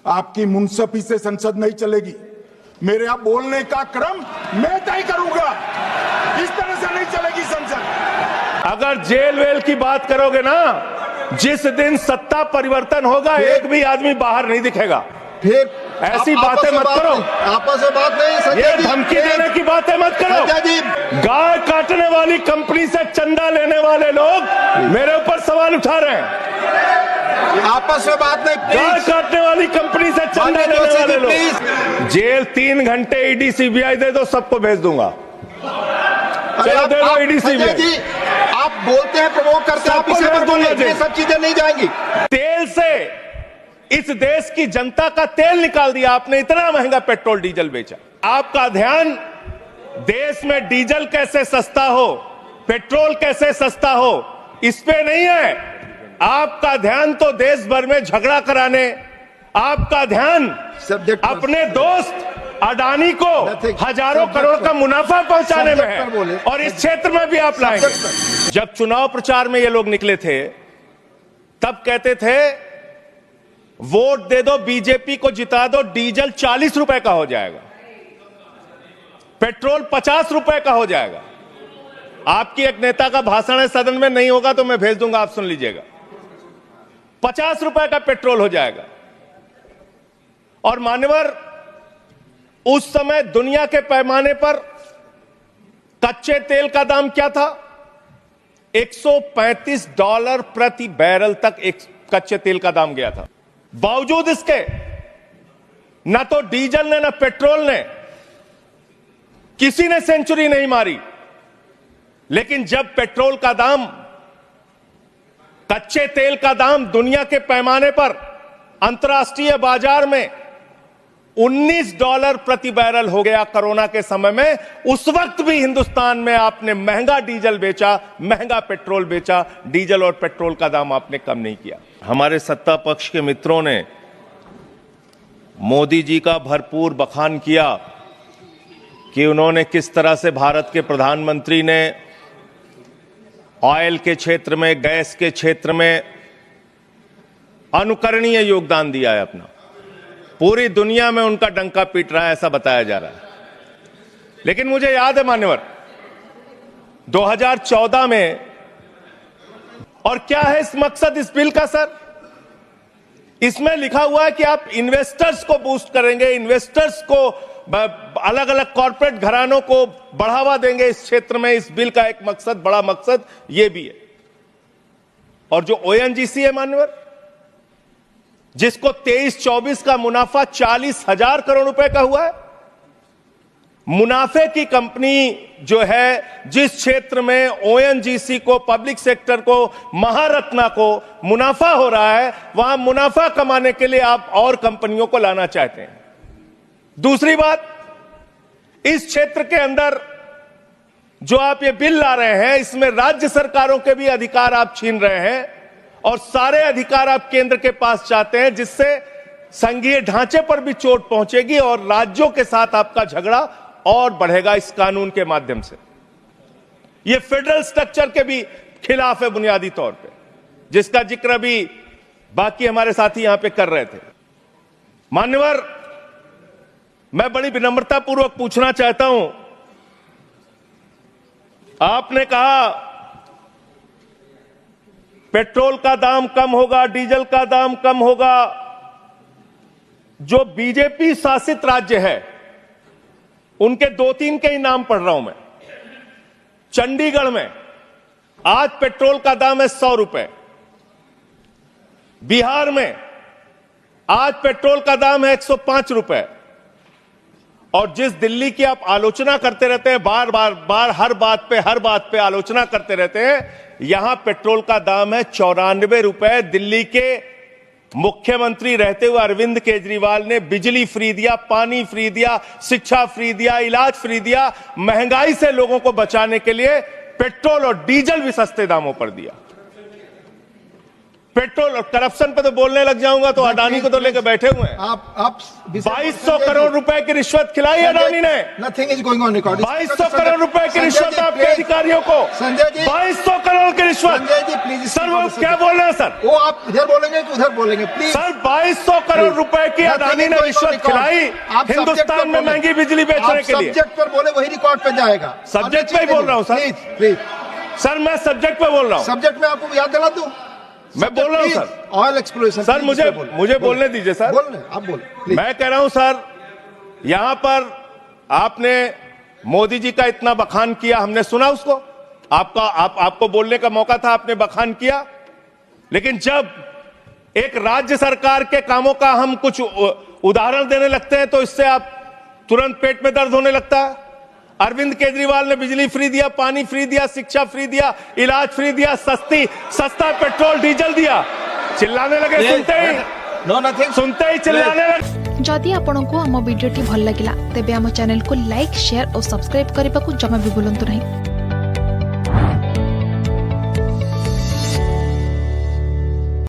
आपकी मुंसफी से संसद नहीं चलेगी। मेरे यहां बोलने का क्रम मैं तय करूंगा, इस तरह से नहीं चलेगी संसद। अगर जेल वेल की बात करोगे ना, जिस दिन सत्ता परिवर्तन होगा एक भी आदमी बाहर नहीं दिखेगा। फिर ऐसी बातें मत करो, आपस में बात नहीं, ये धमकी देने की बातें मत करो। गाय काटने वाली कंपनी से चंदा लेने वाले लोग मेरे ऊपर सवाल उठा रहे हैं। आपस में बात नहीं, गाय काटने वाली कंपनी से चंदा लेने वाले लोग जेल 3 घंटे ईडी सीबीआई दे दो, सबको भेज दूंगा। चलो दे दो ईडी सीबीआई। आप बोलते हैं, प्रमोट करते हैं, आप इसे मत बोलिए, ये सब चीजें नहीं जाएंगी। तेल से इस देश की जनता का तेल निकाल दिया आपने, इतना महंगा पेट्रोल डीजल बेचा। आपका ध्यान देश में डीजल कैसे सस्ता हो, पेट्रोल कैसे सस्ता हो, इस पे नहीं है। आपका ध्यान तो देश भर में झगड़ा कराने, आपका ध्यान अपने दोस्त अडानी को हजारों करोड़ का मुनाफा पहुंचाने में है, और इस क्षेत्र में भी आप लाएंगे। जब चुनाव प्रचार में ये लोग निकले थे, तब कहते थे वोट दे दो, बीजेपी को जिता दो, डीजल 40 रुपए का हो जाएगा, पेट्रोल 50 रुपए का हो जाएगा। आपकी एक नेता का भाषण है सदन में, नहीं होगा तो मैं भेज दूंगा, आप सुन लीजिएगा। 50 रुपए का पेट्रोल हो जाएगा। और मान्यवर, उस समय दुनिया के पैमाने पर कच्चे तेल का दाम क्या था? $135 प्रति बैरल तक एक कच्चे तेल का दाम गया था। बावजूद इसके न तो डीजल ने न पेट्रोल ने, किसी ने सेंचुरी नहीं मारी। लेकिन जब पेट्रोल का दाम, कच्चे तेल का दाम दुनिया के पैमाने पर अंतर्राष्ट्रीय बाजार में $19 प्रति बैरल हो गया कोरोना के समय में, उस वक्त भी हिंदुस्तान में आपने महंगा डीजल बेचा, महंगा पेट्रोल बेचा, डीजल और पेट्रोल का दाम आपने कम नहीं किया। हमारे सत्ता पक्ष के मित्रों ने मोदी जी का भरपूर बखान किया कि उन्होंने किस तरह से भारत के प्रधानमंत्री ने ऑयल के क्षेत्र में, गैस के क्षेत्र में अनुकरणीय योगदान दिया है अपना। पूरी दुनिया में उनका डंका पीट रहा है, ऐसा बताया जा रहा है। लेकिन मुझे याद है मान्यवर, 2014 में, और क्या है इस मकसद इस बिल का सर? इसमें लिखा हुआ है कि आप इन्वेस्टर्स को बूस्ट करेंगे, इन्वेस्टर्स को, अलग अलग कॉर्पोरेट घरानों को बढ़ावा देंगे इस क्षेत्र में। इस बिल का एक मकसद, बड़ा मकसद यह भी है। और जो ओएनजीसी है मान्यवर, जिसको 23-24 का मुनाफा 40,000 करोड़ रुपए का हुआ है, मुनाफे की कंपनी जो है, जिस क्षेत्र में ओएनजीसी को, पब्लिक सेक्टर को, महारत्ना को मुनाफा हो रहा है, वहां मुनाफा कमाने के लिए आप और कंपनियों को लाना चाहते हैं। दूसरी बात, इस क्षेत्र के अंदर जो आप ये बिल ला रहे हैं, इसमें राज्य सरकारों के भी अधिकार आप छीन रहे हैं, और सारे अधिकार आप केंद्र के पास चाहते हैं, जिससे संघीय ढांचे पर भी चोट पहुंचेगी और राज्यों के साथ आपका झगड़ा और बढ़ेगा इस कानून के माध्यम से। यह फेडरल स्ट्रक्चर के भी खिलाफ है बुनियादी तौर पे, जिसका जिक्र भी बाकी हमारे साथी यहां पे कर रहे थे। मान्यवर, मैं बड़ी विनम्रता पूर्वक पूछना चाहता हूं, आपने कहा पेट्रोल का दाम कम होगा, डीजल का दाम कम होगा। जो बीजेपी शासित राज्य है, उनके 2-3 के ही नाम पढ़ रहा हूं मैं। चंडीगढ़ में आज पेट्रोल का दाम है 100 रुपए। बिहार में आज पेट्रोल का दाम है 105 रुपए। और जिस दिल्ली की आप आलोचना करते रहते हैं, बार हर बात पे आलोचना करते रहते हैं, यहां पेट्रोल का दाम है 94 रुपए। दिल्ली के मुख्यमंत्री रहते हुए अरविंद केजरीवाल ने बिजली फ्री दिया, पानी फ्री दिया, शिक्षा फ्री दिया, इलाज फ्री दिया। महंगाई से लोगों को बचाने के लिए पेट्रोल और डीजल भी सस्ते दामों पर दिया। पेट्रोल और करप्शन पे तो बोलने लग जाऊंगा तो अडानी को तो लेकर बैठे हुए हैं। आप 2200 करोड़ रुपए की रिश्वत खिलाई अडानी ने। Nothing is going on record. 2200 crore रुपए की रिश्वत आपके अधिकारियों को। संजय जी 2200 करोड़ की रिश्वत। संजय जी प्लीज सर वो क्या बोल रहे हैं सर? वो आप इधर बोलेंगे कि उधर बोलेंगे प्लीज। सर 2200 करोड़ रुपए की अडानी ने रिश्वत खिलाई हिंदुस्तान में महंगी बिजली बेचने के लिए। सब्जेक्ट पर बोले वही रिकॉर्ड पे जाएगा। सब्जेक्ट पे ही बोल रहा हूँ सर। प्लीज प्लीज सर मैं सब्जेक्ट पे बोल रहा हूँ। सब्जेक्ट में आपको याद दिला दूं। मैं बोल रहा हूँ सर। Oil exploration. सर मुझे बोलने दीजिए सर। बोल रहे आप बोले। मैं कह रहा हूं सर, यहां पर आपने मोदी जी का इतना बखान किया, हमने सुना उसको। आपको बोलने का मौका था, आपने बखान किया। लेकिन जब एक राज्य सरकार के कामों का हम कुछ उदाहरण देने लगते हैं तो इससे आप तुरंत पेट में दर्द होने लगता है। अरविंद केजरीवाल ने बिजली फ्री दिया, पानी फ्री दिया, शिक्षा फ्री दिया, इलाज फ्री दिया, सस्ता पेट्रोल डीजल दिया। चिल्लाने लगे सुनते ही चिल्लाने लगे। जदि आपंक आम भिडी भल लगा तेब आम चैनल को लाइक शेयर और सब्सक्राइब करने को जमा भी भूलु नहीं।